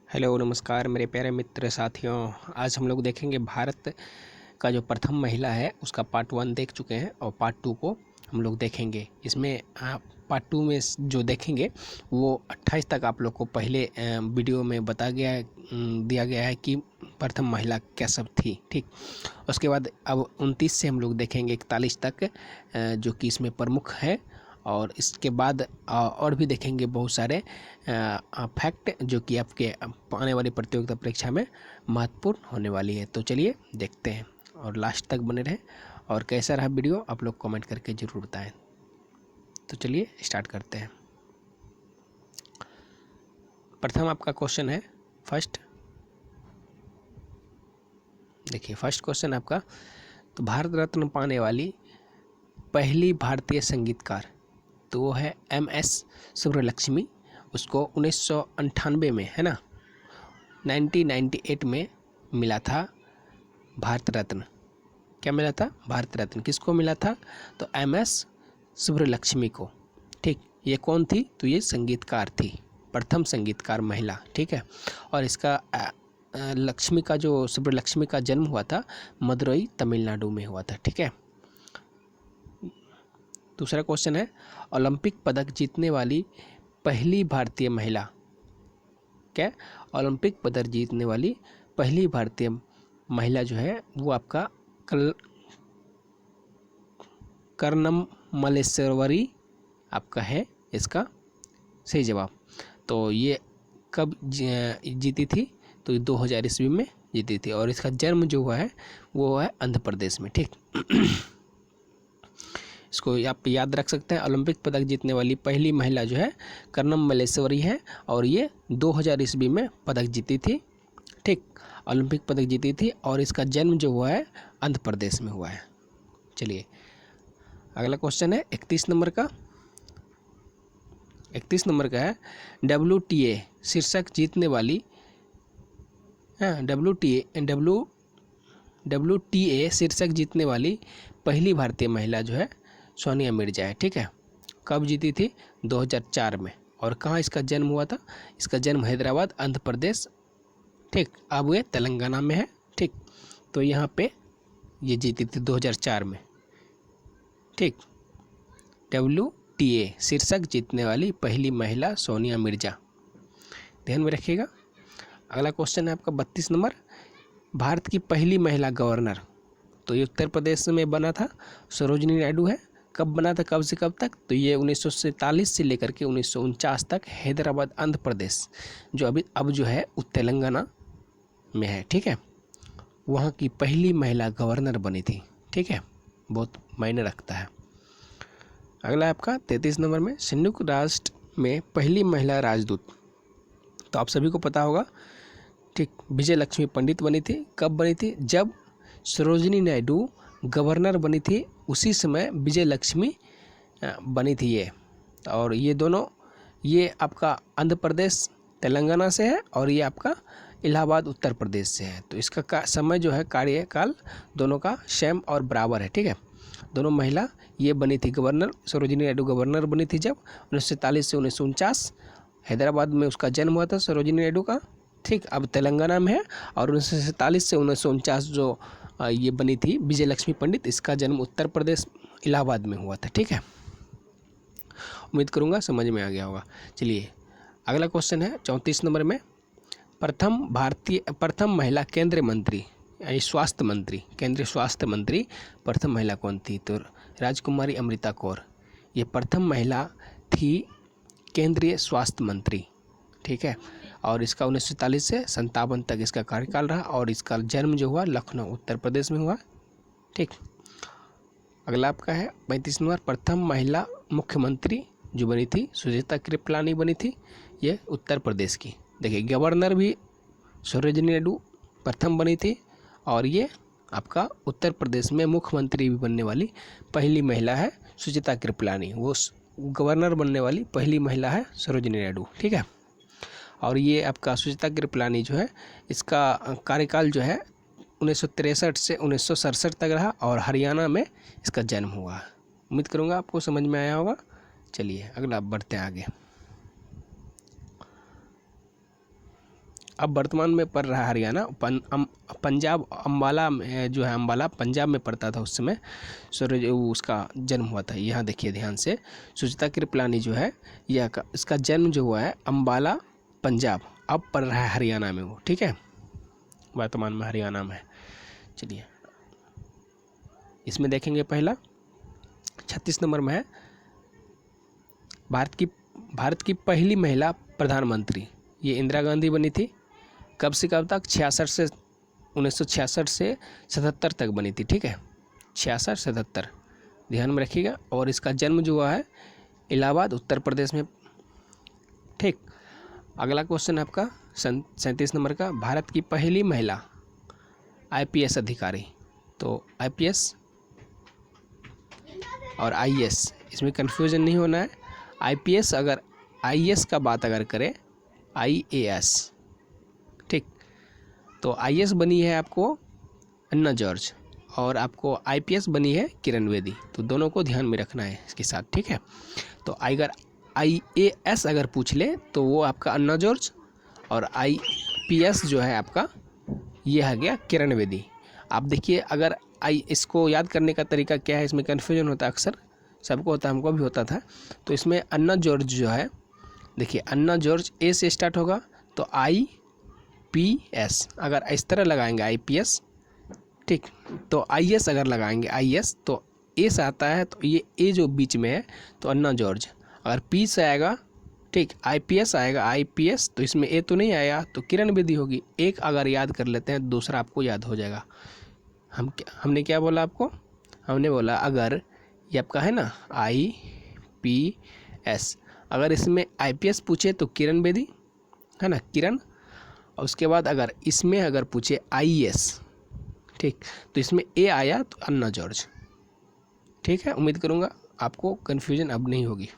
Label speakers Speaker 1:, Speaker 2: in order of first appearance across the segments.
Speaker 1: Hello नमस्कार मेरे प्यारे मित्र साथियों। आज हम लोग देखेंगे भारत का जो प्रथम महिला है उसका पार्ट 1 देख चुके हैं और पार्ट 2 को हम लोग देखेंगे। इसमें पार्ट 2 में जो देखेंगे वो 28 तक आप लोग को पहले वीडियो में दिया गया है कि प्रथम महिला क्या सब थी। ठीक, उसके बाद अब 29 से हम लोग देखेंगे 41 तक जो कि इसमें प्रमुख है। और इसके बाद और भी देखेंगे बहुत सारे फैक्ट जो कि आपके आने वाली प्रतियोगिता परीक्षा में महत्वपूर्ण होने वाली है। तो चलिए देखते हैं और लास्ट तक बने रहें। और कैसा रहा वीडियो आप लोग कमेंट करके ज़रूर बताएं। तो चलिए स्टार्ट करते हैं। प्रथम आपका क्वेश्चन है फर्स्ट। देखिए फर्स्ट क्वेश्चन आपका, तो भारत रत्न पाने वाली पहली भारतीय संगीतकार तो वो है MS सुब्रलक्ष्मी। उसको 1998 में, है ना, 1998 में मिला था भारत रत्न। क्या मिला था? भारत रत्न। किसको मिला था? तो MS सुब्रलक्ष्मी को। ठीक, ये कौन थी? तो ये संगीतकार थी, प्रथम संगीतकार महिला। ठीक है, और इसका लक्ष्मी का जो सुब्रलक्ष्मी का जन्म हुआ था मदुरई तमिलनाडु में हुआ था। ठीक है, दूसरा क्वेश्चन है, ओलंपिक पदक जीतने वाली पहली भारतीय महिला। क्या? ओलंपिक पदक जीतने वाली पहली भारतीय महिला जो है वो आपका कर्नम मल्लेश्वरी आपका है इसका सही जवाब। तो ये कब जीती थी? तो ये 2000 ईस्वी में जीती थी और इसका जन्म जो हुआ है वो है आंध्र प्रदेश में। ठीक इसको आप याद रख सकते हैं। ओलंपिक पदक जीतने वाली पहली महिला जो है कर्नम मल्लेश्वरी है और ये 2000 ईस्वी में पदक जीती थी। ठीक, ओलंपिक पदक जीती थी और इसका जन्म जो हुआ है आंध्र प्रदेश में हुआ है। चलिए अगला क्वेश्चन है 31 नंबर का। 31 नंबर का है, WTA शीर्षक जीतने वाली WTA शीर्षक जीतने वाली पहली भारतीय महिला जो है सोनिया मिर्जा है। ठीक है, कब जीती थी? 2004 में। और कहाँ इसका जन्म हुआ था? इसका जन्म हैदराबाद आंध्र प्रदेश। ठीक, अब ये तेलंगाना में है। ठीक, तो यहाँ पे ये जीती थी 2004 में। ठीक, WTA शीर्षक जीतने वाली पहली महिला सोनिया मिर्जा, ध्यान में रखिएगा। अगला क्वेश्चन है आपका 32 नंबर, भारत की पहली महिला गवर्नर। तो ये उत्तर प्रदेश में बना था, सरोजिनी नायडू है। कब बना था, कब से कब तक? तो ये 1947 से लेकर के 1949 तक हैदराबाद आंध्र प्रदेश जो अब जो है तेलंगाना में है। ठीक है, वहाँ की पहली महिला गवर्नर बनी थी। ठीक है, बहुत मायने रखता है। अगला आपका 33 नंबर में, संयुक्त राष्ट्र में पहली महिला राजदूत। तो आप सभी को पता होगा। ठीक, विजय लक्ष्मी पंडित बनी थी। कब बनी थी? जब सरोजिनी नायडू गवर्नर बनी थी उसी समय विजय लक्ष्मी बनी थी ये। और ये दोनों, ये आपका आंध्र प्रदेश तेलंगाना से है और ये आपका इलाहाबाद उत्तर प्रदेश से है। तो इसका समय जो है, कार्यकाल दोनों का सेम और बराबर है। ठीक है, दोनों महिला ये बनी थी गवर्नर। सरोजिनी नायडू गवर्नर बनी थी जब 1947 से 1949। हैदराबाद में उसका जन्म हुआ था सरोजिनी नायडू का। ठीक, अब तेलंगाना में है। और 1947 से 1949 जो ये बनी थी विजय लक्ष्मी पंडित, इसका जन्म उत्तर प्रदेश इलाहाबाद में हुआ था। ठीक है, उम्मीद करूँगा समझ में आ गया होगा। चलिए अगला क्वेश्चन है 34 नंबर में, प्रथम महिला केंद्रीय मंत्री यानी स्वास्थ्य मंत्री, केंद्रीय स्वास्थ्य मंत्री प्रथम महिला कौन थी? तो राजकुमारी अमृता कौर ये प्रथम महिला थी केंद्रीय स्वास्थ्य मंत्री। ठीक है, और इसका 1940 से 57 तक इसका कार्यकाल रहा और इसका जन्म जो हुआ लखनऊ उत्तर प्रदेश में हुआ। ठीक, अगला आपका है 35 नंबर, प्रथम महिला मुख्यमंत्री जो बनी थी सुचेता कृपलानी बनी थी, ये उत्तर प्रदेश की। देखिए गवर्नर भी सरोजिनी नायडू प्रथम बनी थी और ये आपका उत्तर प्रदेश में मुख्यमंत्री भी बनने वाली पहली महिला है सुचेता कृपलानी। वो गवर्नर बनने वाली पहली महिला है सरोजिनी नायडू। ठीक है, और ये आपका सुचेता कृपलानी जो है इसका कार्यकाल जो है 1963 से 1967 तक रहा और हरियाणा में इसका जन्म हुआ। उम्मीद करूँगा आपको समझ में आया होगा। चलिए अगला बढ़ते हैं आगे। अब वर्तमान में पड़ रहा है हरियाणा। पंजाब अम्बाला में जो है, अम्बाला पंजाब में पड़ता था उस समय। सूर्य उसका जन्म हुआ था। यहाँ देखिए ध्यान से, सुचेता कृपलानी जो है यह इसका जन्म जो हुआ है अम्बाला पंजाब, अब पड़ रहा है हरियाणा में वो, ठीक है, वर्तमान में हरियाणा में है। चलिए इसमें देखेंगे पहला 36 नंबर में है भारत की पहली महिला प्रधानमंत्री। ये इंदिरा गांधी बनी थी। कब से कब तक? 1966 से 77 तक बनी थी, ठीक है, 66-77 ध्यान में रखिएगा। और इसका जन्म जो हुआ है इलाहाबाद उत्तर प्रदेश में, ठीक। अगला क्वेश्चन आपका 37 नंबर का, भारत की पहली महिला IPS अधिकारी। तो IPS और IAS इसमें कन्फ्यूजन नहीं होना है। IPS अगर IAS का बात अगर करें, IAS, ठीक, तो IAS बनी है आपको अन्ना जॉर्ज, और आपको IPS बनी है किरण बेदी। तो दोनों को ध्यान में रखना है इसके साथ, ठीक है। तो अगर IAS अगर पूछ ले तो वो आपका अन्ना जॉर्ज, और IPS जो है आपका ये आ गया किरण बेदी। आप देखिए, अगर इसको याद करने का तरीका क्या है, इसमें कन्फ्यूजन होता है अक्सर, सबको होता है, हमको भी होता था। तो इसमें अन्ना जॉर्ज जो है, देखिए अन्ना जॉर्ज A से स्टार्ट होगा, तो IPS अगर इस तरह लगाएंगे IPS, ठीक, तो IS अगर लगाएंगे IS तो A से आता है, तो ये A जो बीच में है तो अन्ना जॉर्ज। अगर P से आएगा, ठीक, IPS आएगा IPS, तो इसमें A तो नहीं आया, तो किरण बेदी होगी। एक अगर याद कर लेते हैं, दूसरा आपको याद हो जाएगा। हमने क्या बोला आपको? हमने बोला अगर ये आपका है ना IPS, अगर इसमें IPS पूछे तो किरण बेदी है ना, किरण, और उसके बाद अगर इसमें अगर पूछे IAS, ठीक, तो इसमें A आया तो अन्ना जॉर्ज, ठीक है। उम्मीद करूँगा आपको कन्फ्यूजन अब नहीं होगी।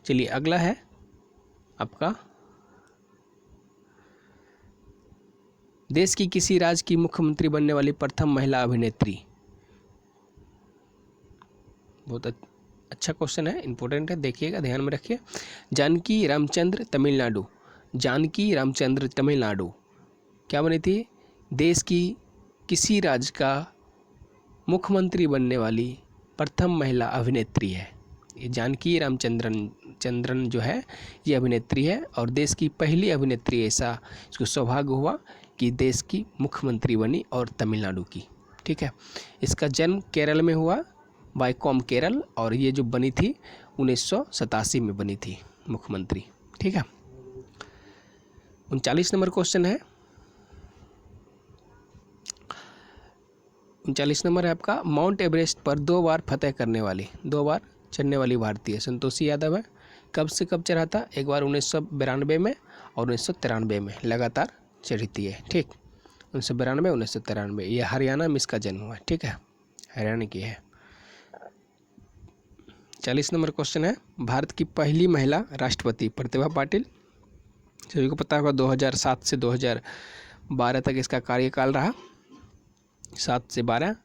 Speaker 1: चलिए अगला है आपका, देश की किसी राज्य की मुख्यमंत्री बनने वाली प्रथम महिला अभिनेत्री। बहुत अच्छा क्वेश्चन है, इंपॉर्टेंट है, देखिएगा, ध्यान में रखिए। जानकी रामचंद्र तमिलनाडु, जानकी रामचंद्र तमिलनाडु क्या बनी थी? देश की किसी राज्य का मुख्यमंत्री बनने वाली प्रथम महिला अभिनेत्री है। ये जानकी रामचंद्रन जो है ये अभिनेत्री है, और देश की पहली अभिनेत्री, ऐसा इसको सौभाग्य हुआ कि देश की मुख्यमंत्री बनी, और तमिलनाडु की, ठीक है। इसका जन्म केरल में हुआ, वाईकॉम केरल, और ये जो बनी थी 1987 में बनी थी मुख्यमंत्री, ठीक है। 39 नंबर क्वेश्चन है, 39 नंबर है आपका, माउंट एवरेस्ट पर 2 बार फतह करने वाली, 2 बार चढ़ने वाली भारतीय संतोषी यादव है। कब से कब चढ़ा था? एक बार 1992 में और 1993 में लगातार चढ़ी थी है, ठीक, 1992 1993। ये हरियाणा में इसका जन्म हुआ है, ठीक है, हरियाणा की है। 40 नंबर क्वेश्चन है, भारत की पहली महिला राष्ट्रपति प्रतिभा पाटिल। सभी को पता होगा 2007 से 2012 तक इसका कार्यकाल रहा, 7 से 12,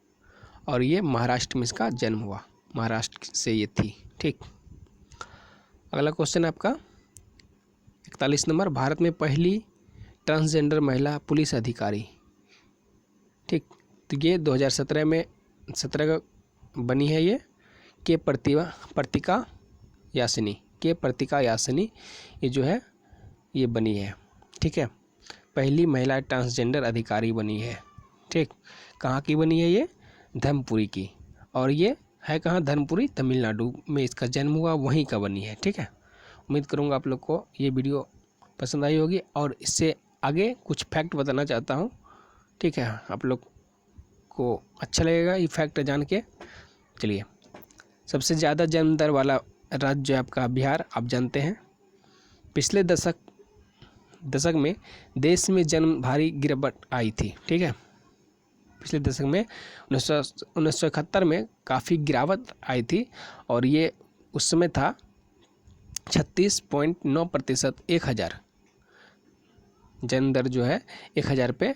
Speaker 1: और ये महाराष्ट्र में इसका जन्म हुआ, महाराष्ट्र से ये थी, ठीक। अगला क्वेश्चन है आपका 41 नंबर, भारत में पहली ट्रांसजेंडर महिला पुलिस अधिकारी, ठीक, तो ये 2017 का बनी है, ये के प्रतीका यासिनी ये जो है ये बनी है, ठीक है, पहली महिला ट्रांसजेंडर अधिकारी बनी है, ठीक। कहाँ की बनी है? ये धर्मपुरी की, और ये है कहाँ? धर्मपुरी, तमिलनाडु में इसका जन्म हुआ, वहीं का बनी है, ठीक है। उम्मीद करूँगा आप लोग को ये वीडियो पसंद आई होगी, और इससे आगे कुछ फैक्ट बताना चाहता हूँ, ठीक है, आप लोग को अच्छा लगेगा ये फैक्ट जान के। चलिए, सबसे ज़्यादा जन्म दर वाला राज्य जो है आपका बिहार, आप जानते हैं। पिछले दशक में देश में जन्म भारी गिरावट आई थी, ठीक है, पिछले दशक में 1971 में काफ़ी गिरावट आई थी, और ये उस समय था 36.9%, 1000 जन्म दर जो है 1000 पे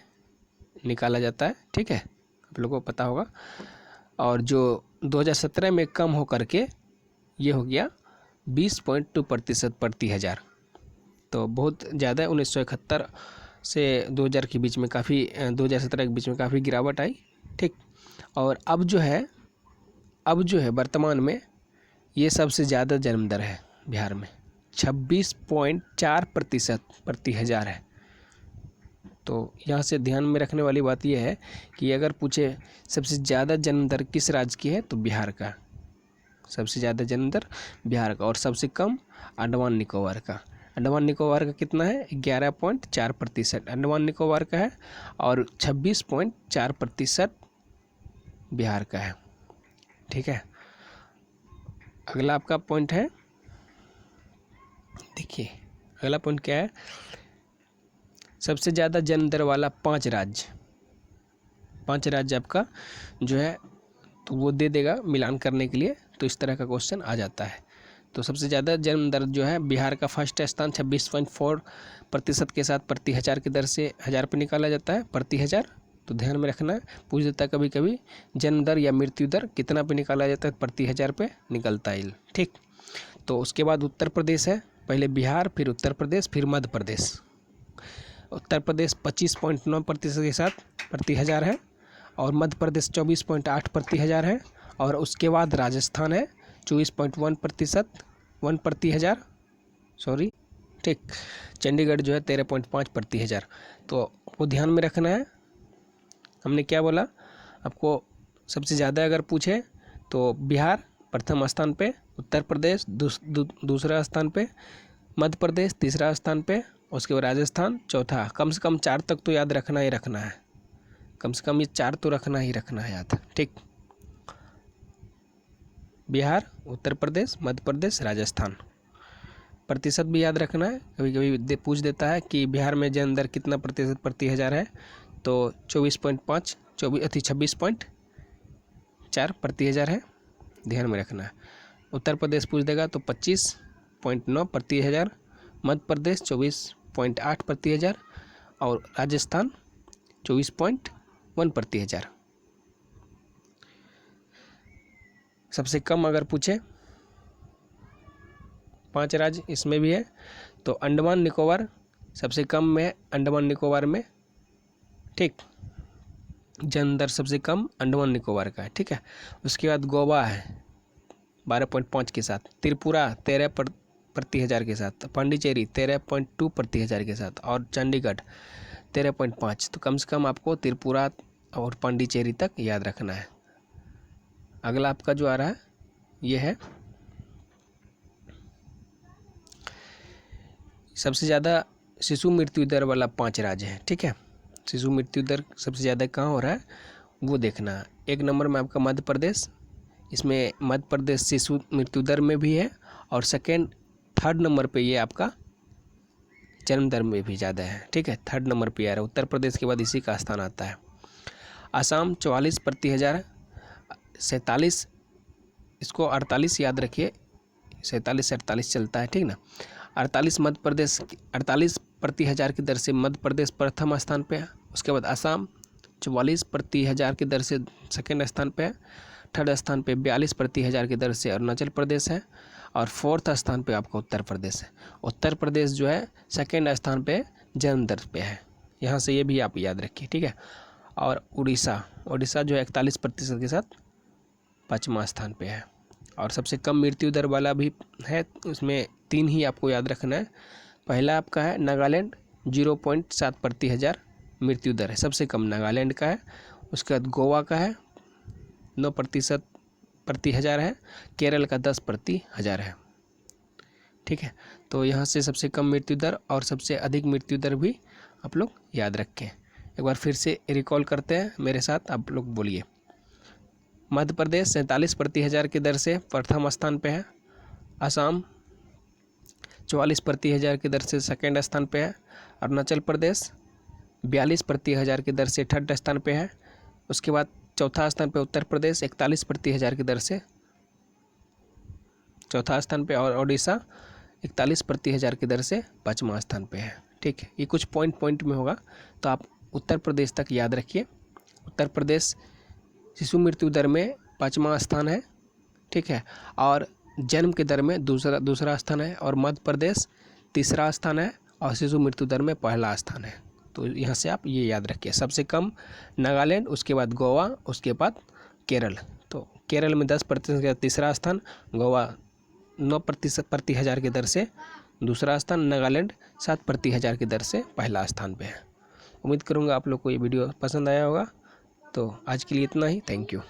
Speaker 1: निकाला जाता है, ठीक है, आप लोगों को पता होगा। और जो 2017 में कम हो करके ये हो गया 20.2% प्रति 1000, तो बहुत ज़्यादा 1971 से 2000 के बीच में काफ़ी 2017 के बीच में काफ़ी गिरावट आई। ठीक, और अब जो है वर्तमान में ये सबसे ज़्यादा जन्म दर है बिहार में, 26.4% प्रति हज़ार है। तो यहाँ से ध्यान में रखने वाली बात यह है कि अगर पूछे सबसे ज़्यादा जन्म दर किस राज्य की है, तो बिहार का सबसे ज़्यादा जन्म दर बिहार का, और सबसे कम अंडमान निकोबार का। अंडमान निकोबार का कितना है? 11.4% अंडमान निकोबार का है, और 26.4% बिहार का है। ठीक है, अगला आपका पॉइंट है, देखिए अगला पॉइंट क्या है, सबसे ज़्यादा जन्म दर वाला 5 राज्य आपका जो है तो वो दे देगा मिलान करने के लिए। तो इस तरह का क्वेश्चन आ जाता है। तो सबसे ज़्यादा जन्म दर जो है बिहार का फर्स्ट स्थान 26.4% के साथ प्रति हज़ार की दर से 1000 पे निकाला जाता है प्रति हज़ार। तो ध्यान में रखना है, पूछ देता है कभी कभी जन्म दर या मृत्यु दर कितना पे निकाला जाता है, प्रति हज़ार पे निकलता है। ठीक, तो उसके बाद उत्तर प्रदेश है, पहले बिहार फिर उत्तर प्रदेश फिर मध्य प्रदेश। उत्तर प्रदेश 25.9% के साथ प्रति हज़ार है, और मध्य प्रदेश 24.8 प्रति हज़ार है, और उसके बाद राजस्थान है 24.1% 1 प्रति हज़ार, सॉरी। ठीक, चंडीगढ़ जो है 13.5 प्रति हज़ार। तो वो ध्यान में रखना है। हमने क्या बोला आपको, सबसे ज़्यादा अगर पूछे तो बिहार प्रथम स्थान पे, उत्तर प्रदेश दूसरा स्थान पे, मध्य प्रदेश तीसरा स्थान पे, उसके बाद राजस्थान चौथा। कम से कम 4 तक तो याद रखना ही रखना है, कम से कम ये 4 तो रखना ही रखना है याद। ठीक, बिहार, उत्तर प्रदेश, मध्य प्रदेश, राजस्थान। प्रतिशत भी याद रखना है, कभी कभी पूछ देता है कि बिहार में जन्म दर कितना प्रतिशत प्रति हज़ार है, तो 26.4 प्रति हज़ार है, ध्यान में रखना है। उत्तर प्रदेश पूछ देगा तो 25.9 प्रति हज़ार, मध्य प्रदेश 24.8 प्रति हज़ार, और राजस्थान 24.1 प्रति हज़ार। सबसे कम अगर पूछे 5 राज्य इसमें भी है, तो अंडमान निकोबार सबसे कम में, अंडमान निकोबार में। ठीक, जन्म दर सबसे कम अंडमान निकोबार का है। ठीक है, उसके बाद गोवा है 12.5 के साथ, त्रिपुरा 13 प्रति हज़ार के साथ, पांडिचेरी 13.2 प्रति हज़ार के साथ, और चंडीगढ़ 13.5। तो कम से कम आपको त्रिपुरा और पांडिचेरी तक याद रखना है। अगला आपका जो आ रहा है ये है सबसे ज़्यादा शिशु मृत्यु दर वाला 5 राज्य है। ठीक है, शिशु मृत्यु दर सबसे ज़्यादा कहाँ हो रहा है वो देखना है। 1 नंबर में आपका मध्य प्रदेश, इसमें मध्य प्रदेश शिशु मृत्यु दर में भी है, और थर्ड नंबर पे ये आपका जन्म दर में भी ज़्यादा है। ठीक है, थर्ड नंबर पे आ रहा है, उत्तर प्रदेश के बाद इसी का स्थान आता है। असम 44 प्रति हज़ार, 47, इसको 48 याद रखिए, 47 से 48 चलता है। ठीक ना, 48 मध्य प्रदेश, 48 प्रति हज़ार की दर से मध्य प्रदेश प्रथम स्थान पे है। उसके बाद असम 44 प्रति हज़ार की दर से सेकेंड स्थान पे है। थर्ड स्थान पे 42 प्रति हज़ार की दर से अरुणाचल प्रदेश है, और फोर्थ स्थान पे आपका उत्तर प्रदेश है। उत्तर प्रदेश जो है सेकेंड स्थान पे जन्म दर पे है, यहाँ से ये भी आप याद रखिए। ठीक है, और उड़ीसा जो है 41% के साथ 5वां स्थान पे है, और सबसे कम मृत्यु दर वाला भी है, उसमें 3 ही आपको याद रखना है। पहला आपका है नागालैंड 0.7 प्रति हज़ार मृत्यु दर है, सबसे कम नागालैंड का है। उसके बाद गोवा का है 9% प्रति हज़ार है, केरल का 10 प्रति हज़ार है। ठीक है, तो यहाँ से सबसे कम मृत्यु दर और सबसे अधिक मृत्यु दर भी आप लोग याद रखें। एक बार फिर से रिकॉल करते हैं, मेरे साथ आप लोग बोलिए। मध्य प्रदेश 47 प्रति हज़ार की दर से प्रथम स्थान पे है। असम 44 प्रति हज़ार की दर से सेकेंड स्थान पे है। अरुणाचल प्रदेश 42 प्रति हज़ार की दर से थर्ड स्थान पे है। उसके बाद चौथा स्थान पे उत्तर प्रदेश 41 प्रति हज़ार की दर से चौथा स्थान पे, और उड़ीसा 41 प्रति हज़ार की दर से 5वां स्थान पे है। ठीक है, ये कुछ पॉइंट में होगा, तो आप उत्तर प्रदेश तक याद रखिए। उत्तर प्रदेश शिशु मृत्यु दर में 5वां स्थान है। ठीक है, और जन्म के दर में दूसरा स्थान है, और मध्य प्रदेश तीसरा स्थान है और शिशु मृत्यु दर में पहला स्थान है। तो यहाँ से आप ये याद रखिए, सबसे कम नागालैंड, उसके बाद गोवा, उसके बाद केरल। तो केरल में 10% का तीसरा स्थान, गोवा 9% प्रति हज़ार की दर से दूसरा स्थान, नागालैंड 7 प्रति हज़ार की दर से पहला स्थान पे है। उम्मीद करूँगा आप लोग को ये वीडियो पसंद आया होगा। तो आज के लिए इतना ही, थैंक यू।